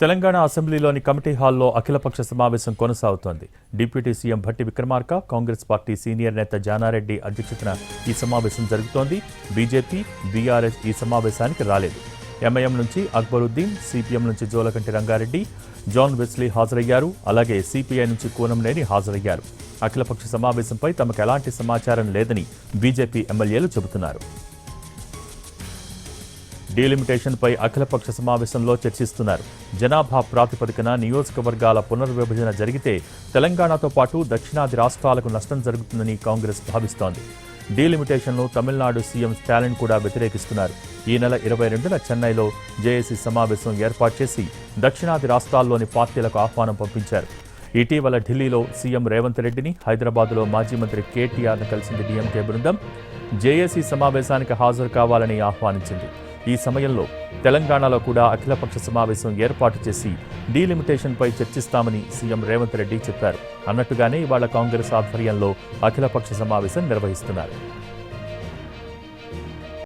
Telangana అసెంబ్లీలోని committee హాల్లో అఖిలపక్ష సమావేశం కొనసాగుతోంది. Deputy CM Bhatti Vikramarka, Congress party senior నేత జానారెడ్డి అధ్యక్షతన ఈ సమావేశం జరుగుతోంది. బీజేపీ, బీఆర్ఎస్ ఈ సమావేశానికి రాలేదు. ఎంఐఎం నుంచి అక్బరుద్దీన్, సిపిఎం నుంచి జోలకంటి రంగారెడ్డి, జాన్ వెస్లీ హాజరయ్యారు. అలాగే సిపిఐ నుంచి కూనంనేని హాజరయ్యారు. అఖిలపక్ష సమావేశంపై తమకు ఎలాంటి సమాచారం లేదని బీజేపీ ఎమ్మెల్యేలు చెబుతున్నారు. డీలిమిటేషన్పై అఖిలపక్ష సమావేశంలో చర్చిస్తున్నారు. జనాభా ప్రాతిపదికన నియోజకవర్గాల పునర్విభజన జరిగితే తెలంగాణతో పాటు దక్షిణాది రాష్ట్రాలకు నష్టం జరుగుతుందని కాంగ్రెస్ భావిస్తోంది. డీలిమిటేషన్ను తమిళనాడు సీఎం స్టాలిన్ కూడా వ్యతిరేకిస్తున్నారు. ఈ నెల 22న చెన్నైలో జేఏసీ సమావేశం ఏర్పాటు చేసి దక్షిణాది రాష్ట్రాల్లోని పార్టీలకు ఆహ్వానం పంపించారు. ఇటీవల ఢిల్లీలో సీఎం రేవంత్ రెడ్డిని, హైదరాబాద్లో మాజీ మంత్రి కేటీఆర్ను కలిసింది డీఎంకే బృందం. జేఏసీ సమావేశానికి హాజరు కావాలని ఆహ్వానించింది. ఈ సమయంలో తెలంగాణలో కూడా అఖిలపక్ష సమావేశం ఏర్పాటు చేసి డీలిమిటేషన్పై చర్చిస్తామని సీఎం రేవంత్ రెడ్డి చెప్పారు. అన్నట్టుగానే ఇవాళ కాంగ్రెస్ ఆధ్వర్యంలో అఖిలపక్ష సమావేశం నిర్వహిస్తున్నారు.